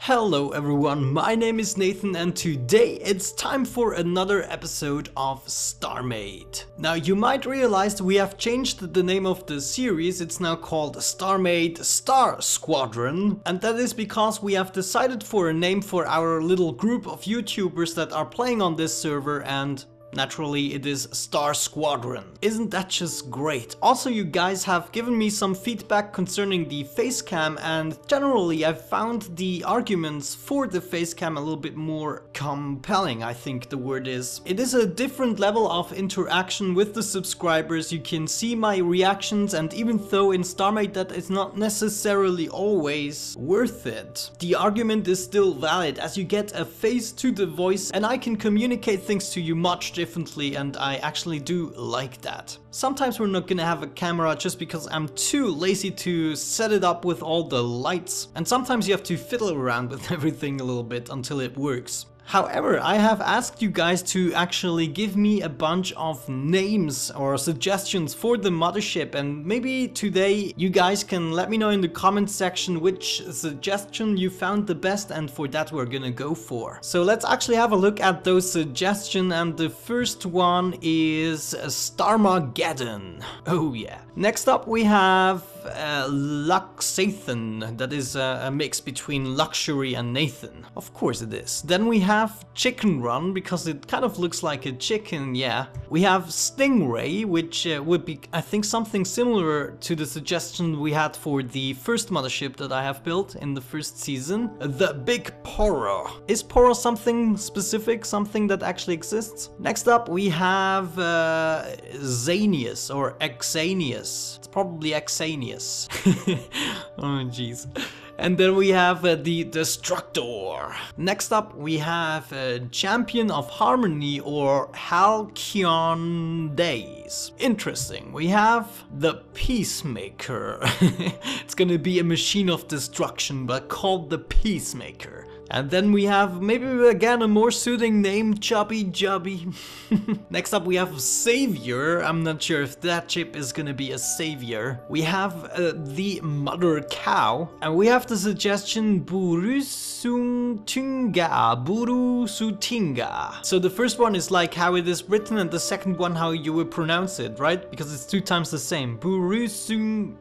Hello everyone, my name is Nathan and today it's time for another episode of Starmade. Now you might realize we have changed the name of the series, it's now called Starmade StarSquadron, and that is because we have decided for a name for our little group of YouTubers that are playing on this server, and naturally it is StarSquadron. Isn't that just great? Also, you guys have given me some feedback concerning the facecam, and generally I've found the arguments for the facecam a little bit more compelling, I think the word is. It is a different level of interaction with the subscribers, you can see my reactions, and even though in Starmade that is not necessarily always worth it, the argument is still valid as you get a face to the voice and I can communicate things to you much differently, and I actually do like that. Sometimes we're not gonna have a camera just because I'm too lazy to set it up with all the lights, and sometimes you have to fiddle around with everything a little bit until it works. However, I have asked you guys to actually give me a bunch of names or suggestions for the mothership, and maybe today you guys can let me know in the comment section which suggestion you found the best, and for that we're gonna go for. So let's actually have a look at those suggestions, and the first one is Starmageddon. Oh yeah. Next up we have Luxathan, that is a mix between luxury and Nathan. Of course it is. Then we have Chicken Run, because it kind of looks like a chicken, yeah. We have Stingray, which would be, I think, something similar to the suggestion we had for the first mothership that I have built in the first season. The Big Poro. Is Poro something specific, something that actually exists? Next up we have Xanius or Exanius. It's probably Exanius. Oh jeez. And then we have the Destructor. Next up we have Champion of Harmony or Halcyon Days. Interesting. We have the Peacemaker. It's gonna be a machine of destruction, but called the Peacemaker. And then we have, maybe again, a more soothing name, Chubby Jubby. Next up we have Savior. I'm not sure if that chip is gonna be a savior. We have the Mother Cow. And we have the suggestion Burusutinga. So the first one is like how it is written, and the second one how you would pronounce it, right? Because it's 2 times the same. Burusutinga.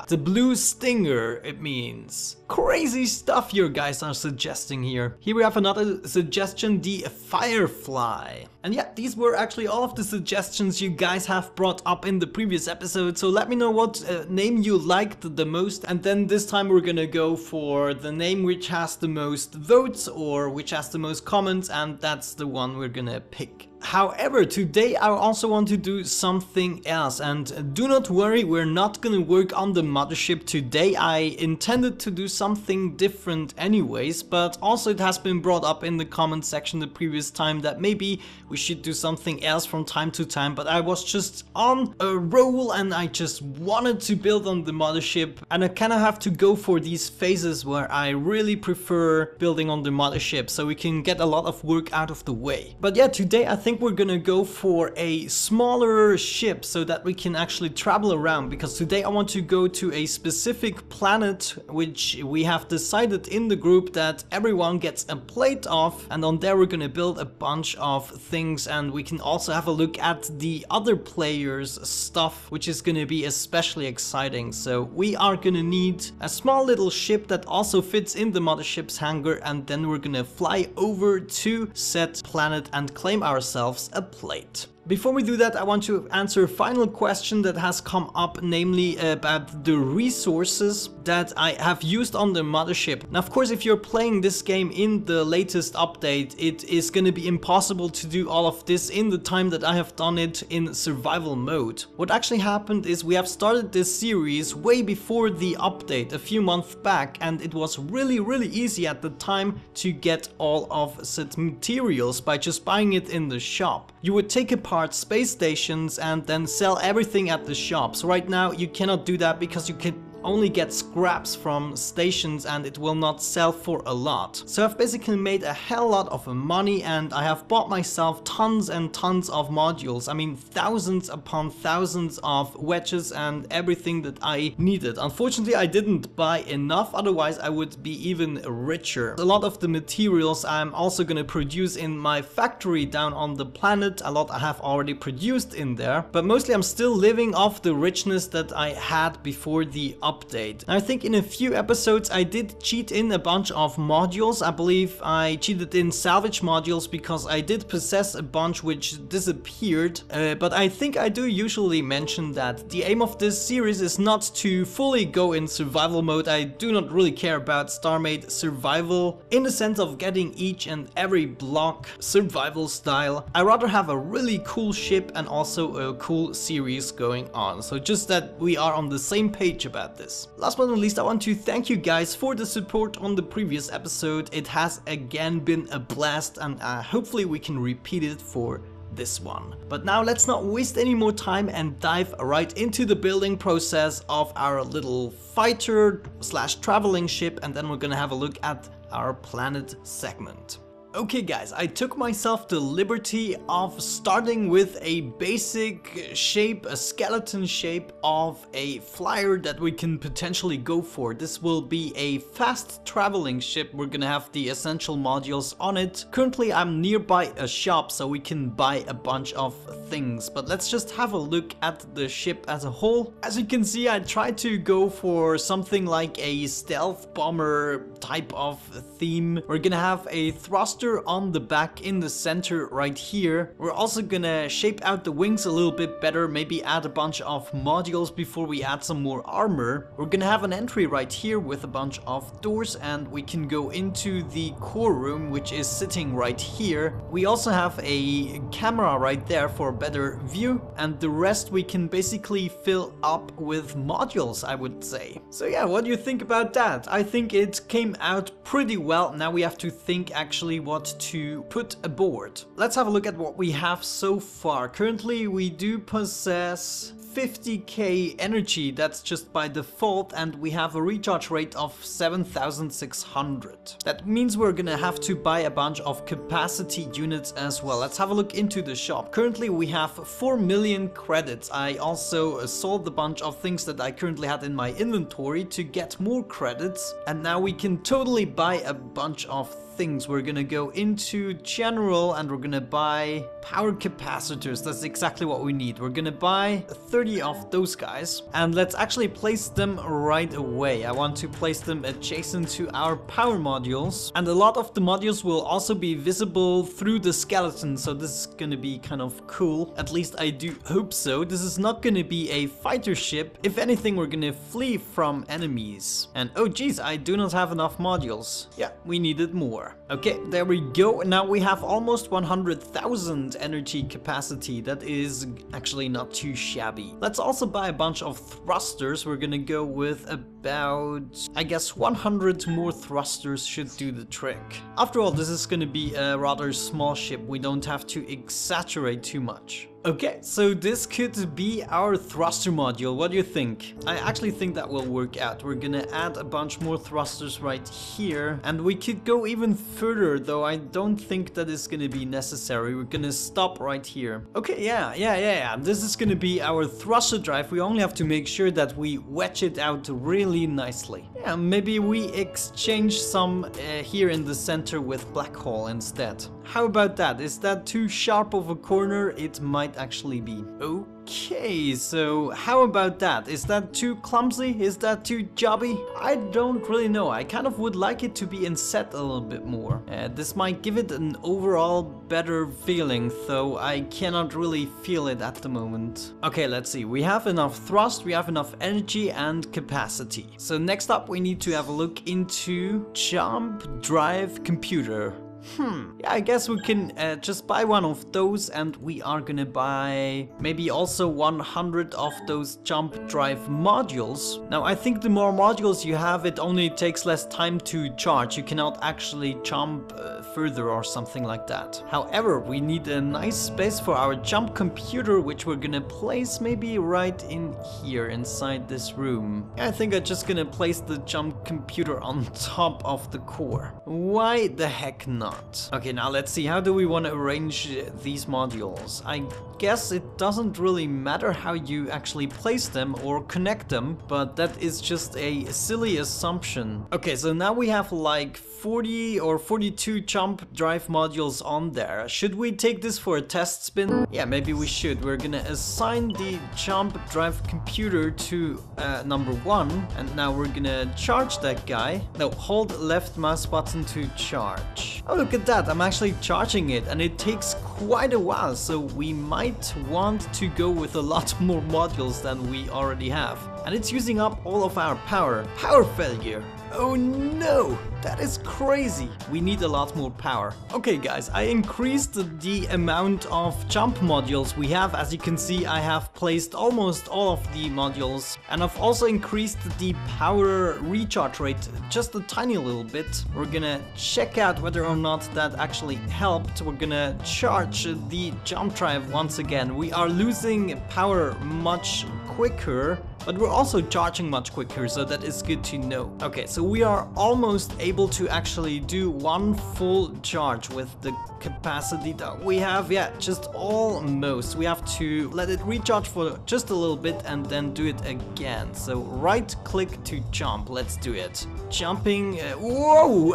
The blue stinger, it means. Crazy stuff you guys are suggesting here. Here we have another suggestion, the Firefly. And yeah, these were actually all of the suggestions you guys have brought up in the previous episode, so let me know what name you liked the most, and then this time we're gonna go for the name which has the most votes or which has the most comments, and that's the one we're gonna pick. However, today I also want to do something else, and do not worry, we're not gonna work on the mothership today. I intended to do something different anyways, but also it has been brought up in the comment section the previous time that maybe we should do something else from time to time, but I was just on a roll and I just wanted to build on the mothership, and I kind of have to go for these phases where I really prefer building on the mothership so we can get a lot of work out of the way. But yeah, today I think we're gonna go for a smaller ship so that we can actually travel around, because today I want to go to a specific planet which we have decided in the group that everyone gets a plate of, and on there we're gonna build a bunch of things, and we can also have a look at the other players' stuff, which is gonna be especially exciting. So we are gonna need a small little ship that also fits in the mothership's hangar, and then we're gonna fly over to said planet and claim ourselves a plate. Before we do that, I want to answer a final question that has come up, namely about the resources that I have used on the mothership. Now, of course, if you're playing this game in the latest update, it is going to be impossible to do all of this in the time that I have done it in survival mode. What actually happened is we have started this series way before the update, a few months back, and it was really easy at the time to get all of said materials by just buying it in the shop. You would take apart space stations and then sell everything at the shops. Right now you cannot do that because you can only get scraps from stations and it will not sell for a lot. So I've basically made a hell lot of money and I have bought myself tons and tons of modules. I mean thousands upon thousands of wedges and everything that I needed. Unfortunately I didn't buy enough, otherwise I would be even richer. A lot of the materials I'm also gonna produce in my factory down on the planet. A lot I have already produced in there, but mostly I'm still living off the richness that I had before the update. I think in a few episodes I did cheat in a bunch of modules. I believe I cheated in salvage modules because I did possess a bunch which disappeared, but I think I do usually mention that the aim of this series is not to fully go in survival mode. I do not really care about Starmade survival in the sense of getting each and every block survival style. I rather have a really cool ship and also a cool series going on, so just that we are on the same page about this. Last but not least, I want to thank you guys for the support on the previous episode. It has again been a blast and hopefully we can repeat it for this one. But now let's not waste any more time and dive right into the building process of our little fighter slash traveling ship, and then we're gonna have a look at our planet segment. Okay guys, I took myself the liberty of starting with a basic shape, a skeleton shape of a flyer that we can potentially go for. This will be a fast traveling ship. We're gonna have the essential modules on it. Currently I'm nearby a shop so we can buy a bunch of things, but let's just have a look at the ship as a whole. As you can see, I tried to go for something like a stealth bomber type of theme. We're gonna have a thruster on the back in the center right here. We're also gonna shape out the wings a little bit better, maybe add a bunch of modules before we add some more armor. We're gonna have an entry right here with a bunch of doors, and we can go into the core room, which is sitting right here. We also have a camera right there for a better view, and the rest we can basically fill up with modules, I would say. So yeah, what do you think about that? I think it came out pretty well. Now we have to think actually what to put aboard. Let's have a look at what we have so far. Currently we do possess 50k energy, that's just by default, and we have a recharge rate of 7600. That means we're gonna have to buy a bunch of capacity units as well. Let's have a look into the shop. Currently we have 4 million credits. I also sold a bunch of things that I currently had in my inventory to get more credits, and now we can totally buy a bunch of things. We're gonna go into general and we're gonna buy power capacitors. That's exactly what we need. We're gonna buy 30 of those guys, and let's actually place them right away. I want to place them adjacent to our power modules, and a lot of the modules will also be visible through the skeleton, so this is gonna be kind of cool. At least I do hope so. This is not gonna be a fighter ship. If anything, we're gonna flee from enemies. And oh geez, I do not have enough modules. Yeah, we needed more. Okay, there we go. Now we have almost 100,000 energy capacity. That is actually not too shabby. Let's also buy a bunch of thrusters. We're gonna go with about, I guess 100 more thrusters should do the trick. After all, this is gonna be a rather small ship. We don't have to exaggerate too much. Okay, so this could be our thruster module. What do you think? I actually think that will work out. We're gonna add a bunch more thrusters right here, and we could go even further, though I don't think that is gonna be necessary. We're gonna stop right here. Okay, yeah. This is gonna be our thruster drive. We only have to make sure that we wedge it out really nicely. Yeah, maybe we exchange some here in the center with black hole instead. How about that? Is that too sharp of a corner? It might actually be. Okay, so how about that? Is that too clumsy? Is that too jobby? I don't really know. I kind of would like it to be inset a little bit more. This might give it an overall better feeling, though I cannot really feel it at the moment. Okay, let's see. We have enough thrust, we have enough energy and capacity. So next up we need to have a look into jump drive computer. Yeah, I guess we can just buy one of those, and we are gonna buy maybe also 100 of those jump drive modules. Now, I think the more modules you have, it only takes less time to charge. You cannot actually jump further or something like that. However, we need a nice space for our jump computer, which we're gonna place maybe right in here inside this room. I think I'm just gonna place the jump computer on top of the core. Why the heck not? Okay, now let's see, how do we want to arrange these modules? I guess it doesn't really matter how you actually place them or connect them, but that is just a silly assumption. Okay, so now we have like 40 or 42 jump drive modules on there. Should we take this for a test spin? Yeah, maybe we should. We're gonna assign the jump drive computer to number 1, and now we're gonna charge that guy. No, hold left mouse button to charge. Oh, look at that, I'm actually charging it, and it takes quite a while, so we might want to go with a lot more modules than we already have. And it's using up all of our power. Power failure. Oh no, that is crazy. We need a lot more power. Okay guys, I increased the amount of jump modules we have. As you can see, I have placed almost all of the modules, and I've also increased the power recharge rate just a tiny little bit. We're gonna check out whether or not that actually helped. We're gonna charge the jump drive once again. We are losing power much quicker, but we're also charging much quicker, so that is good to know. Okay, so we are almost able to actually do one full charge with the capacity that we have. Yeah, just almost. We have to let it recharge for just a little bit and then do it again. So right click to jump. Let's do it. Jumping. Whoa!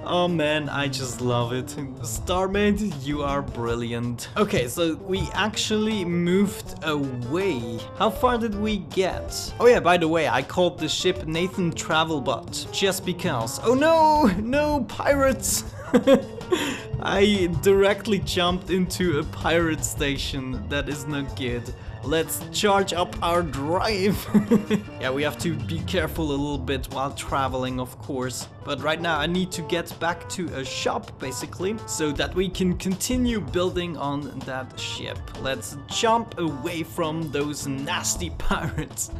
Oh man, I just love it. Starmade, you are brilliant. Okay, so we actually moved away. How far did we get? Oh yeah, by the way, I called the ship Nathan Travelbutt just because. Oh no, no pirates! I directly jumped into a pirate station. That is not good. Let's charge up our drive. Yeah, we have to be careful a little bit while traveling, of course. But right now I need to get back to a shop, basically, so that we can continue building on that ship. Let's jump away from those nasty pirates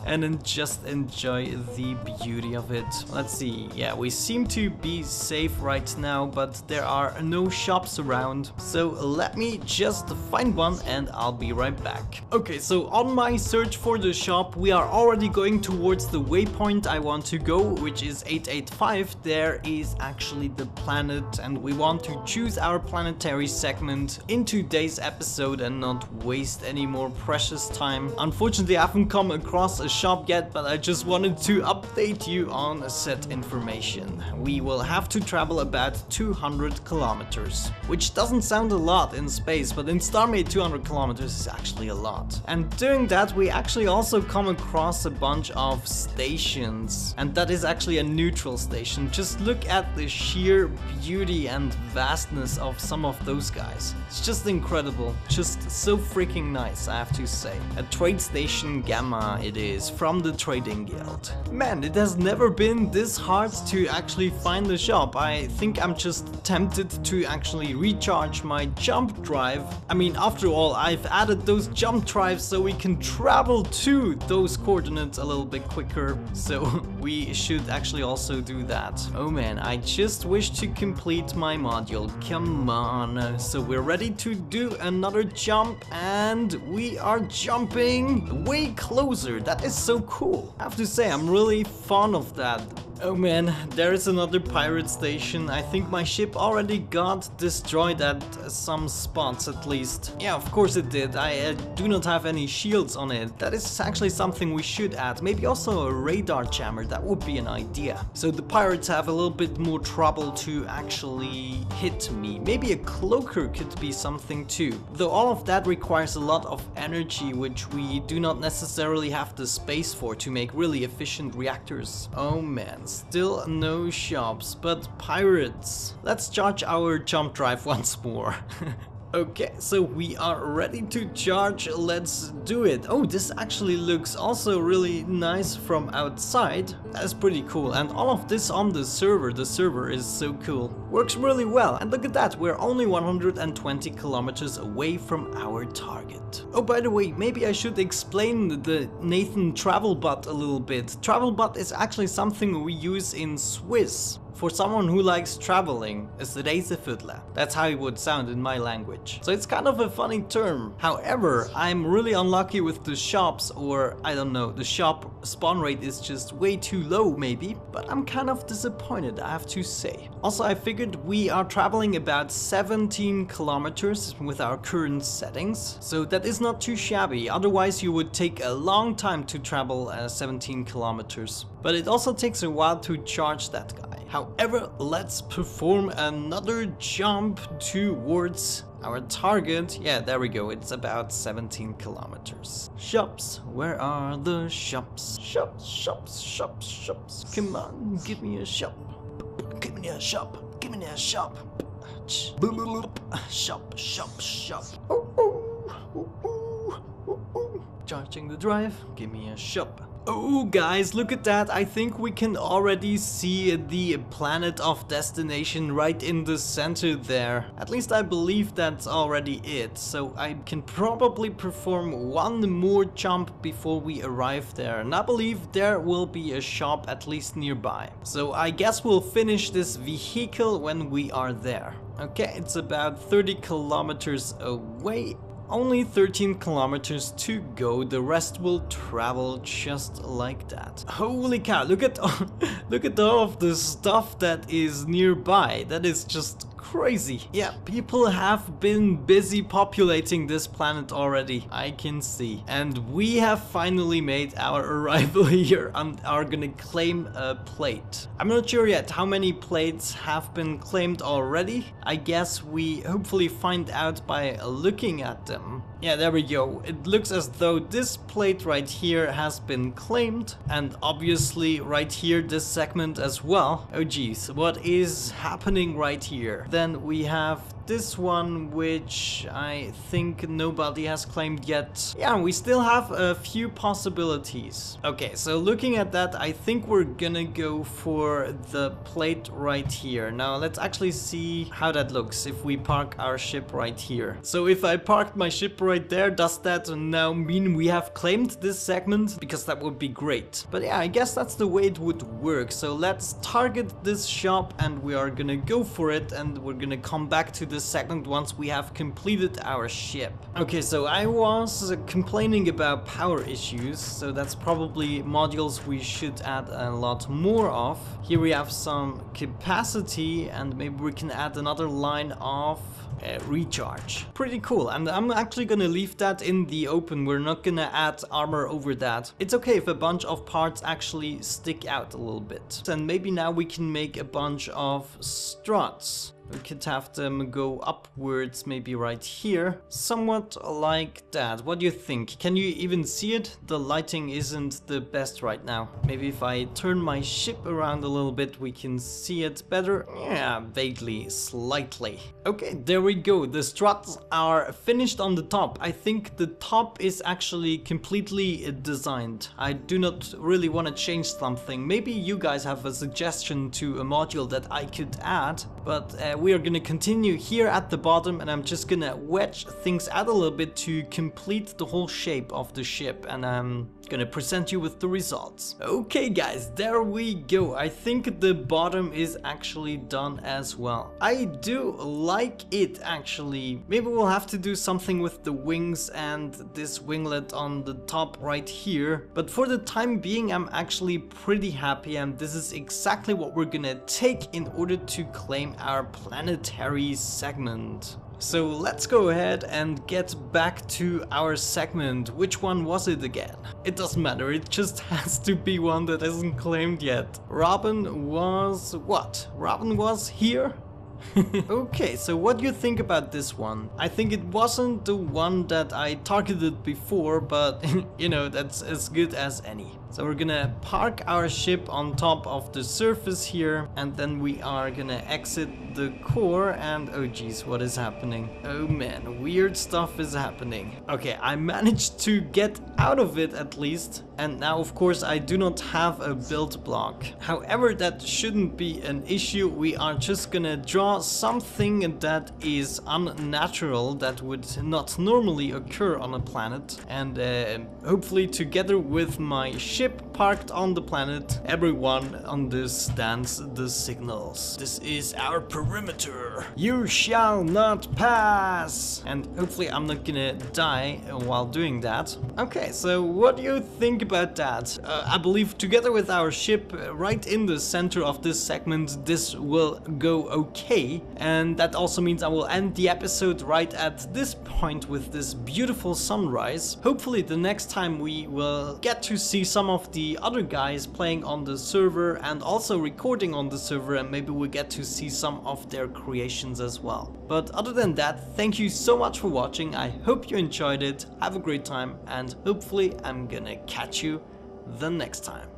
and then just enjoy the beauty of it. Let's see. Yeah, we seem to be safe right now, but there are no shops around. So let me just find one and I'll be right back. Okay, so on my search for the shop, we are already going towards the waypoint I want to go, which is 885. There is actually the planet, and we want to choose our planetary segment in today's episode and not waste any more precious time. Unfortunately, I haven't come across a shop yet, but I just wanted to update you on set information. We will have to travel about 200 kilometers, which doesn't sound a lot in space, but in Starmade 200 kilometers is actually a lot. And doing that, we actually also come across a bunch of stations, and that is actually a neutral station. Just look at the sheer beauty and vastness of some of those guys. It's just incredible, just so freaking nice, I have to say. A trade station Gamma it is, from the Trading Guild. Man, it has never been this hard to actually find the shop. I think I'm just tempted to actually recharge my jump drive. I mean, after all, I've added those jump drives so we can travel to those coordinates a little bit quicker. So we should actually also do that. Oh man, I just wish to complete my module. Come on. So we're ready to do another jump, and we are jumping way closer. That is so cool. I have to say, I'm really fond of that. Oh man, there is another pirate station. I think my ship already got destroyed at some spots at least. Yeah, of course it did. I do not have any shields on it. That is actually something we should add. Maybe also a radar jammer, that would be an idea. So the pirates have a little bit more trouble to actually hit me. Maybe a cloaker could be something too. Though all of that requires a lot of energy, which we do not necessarily have the space for to make really efficient reactors. Oh man. Still no shops, but pirates. Let's charge our jump drive once more. Okay, so we are ready to charge, let's do it. Oh, this actually looks also really nice from outside. That's pretty cool, and all of this on the server is so cool. Works really well, and look at that, we're only 120 kilometers away from our target. Oh, by the way, maybe I should explain the Nathan Travelbutt a little bit. Travelbutt is actually something we use in Swiss. For someone who likes traveling, is Reisefüdle. That's how it would sound in my language. So it's kind of a funny term. However, I'm really unlucky with the shops, or I don't know, the shop spawn rate is just way too low maybe, but I'm kind of disappointed, I have to say. Also, I figured we are traveling about 17 kilometers with our current settings, so that is not too shabby. Otherwise you would take a long time to travel 17 kilometers. But it also takes a while to charge that guy. However, let's perform another jump towards our target. Yeah, there we go, it's about 17 kilometers. Shops, where are the shops? Shops, shops, shops, shops. Come on, give me a shop. Give me a shop, give me a shop. Shop, shop, shop. Charging the drive, give me a shop. Oh guys, look at that, I think we can already see the planet of destination right in the center there. At least I believe that's already it, so I can probably perform one more jump before we arrive there. And I believe there will be a shop at least nearby. So I guess we'll finish this vehicle when we are there. Okay, it's about 30 kilometers away. Only 13 kilometers to go, the rest will travel just like that. Holy cow, look at all of the stuff that is nearby. That is just crazy. Yeah, people have been busy populating this planet already, I can see. And we have finally made our arrival here and are gonna claim a plate. I'm not sure yet how many plates have been claimed already. I guess we hopefully find out by looking at them. Yeah, there we go. It looks as though this plate right here has been claimed, and obviously right here this segment as well. Oh geez, what is happening right here? Then we have this one, which I think nobody has claimed yet. Yeah, we still have a few possibilities. Okay, so looking at that, I think we're gonna go for the plate right here. Now let's actually see how that looks if we park our ship right here. So if I parked my ship right there, does that now mean we have claimed this segment? Because that would be great. But yeah, I guess that's the way it would work. So let's target this shop and we are gonna go for it, and we're gonna come back to this segment once we have completed our ship. Okay, so I was complaining about power issues, so that's probably modules we should add a lot more of. Here we have some capacity, and maybe we can add another line of recharge. Pretty cool, and I'm actually gonna leave that in the open. We're not gonna add armor over that. It's okay if a bunch of parts actually stick out a little bit. And maybe now we can make a bunch of struts. We could have them go upwards, maybe right here. Somewhat like that. What do you think? Can you even see it? The lighting isn't the best right now. Maybe if I turn my ship around a little bit, we can see it better. Yeah, vaguely, slightly. Okay, there we go. The struts are finished on the top. I think the top is actually completely designed. I do not really want to change something. Maybe you guys have a suggestion to a module that I could add, but we are gonna continue here at the bottom, and I'm just gonna wedge things out a little bit to complete the whole shape of the ship, and I'm gonna present you with the results. Okay guys, there we go. I think the bottom is actually done as well. I do like it actually. Maybe we'll have to do something with the wings and this winglet on the top right here, but for the time being I'm actually pretty happy, and this is exactly what we're gonna take in order to claim our planetary segment. So let's go ahead and get back to our segment. Which one was it again? It doesn't matter, it just has to be one that isn't claimed yet. Robin was what? Robin was here? Okay, so what do you think about this one? I think it wasn't the one that I targeted before, but you know, that's as good as any. So we're gonna park our ship on top of the surface here, and then we are gonna exit the core, and oh geez, what is happening? Oh man, weird stuff is happening. Okay, I managed to get out of it at least, and now of course I do not have a build block. However, that shouldn't be an issue. We are just gonna draw something that is unnatural, that would not normally occur on a planet, and hopefully together with my ship parked on the planet, everyone understands the signals. This is our perimeter. You shall not pass. And hopefully I'm not gonna die while doing that. Okay, so what do you think about that? I believe together with our ship right in the center of this segment, this will go okay. And that also means I will end the episode right at this point with this beautiful sunrise. Hopefully the next time we will get to see some of the other guys playing on the server and also recording on the server, and maybe we get to see some of their creations as well. But other than that, thank you so much for watching. I hope you enjoyed it. Have a great time, and hopefully I'm gonna catch you the next time.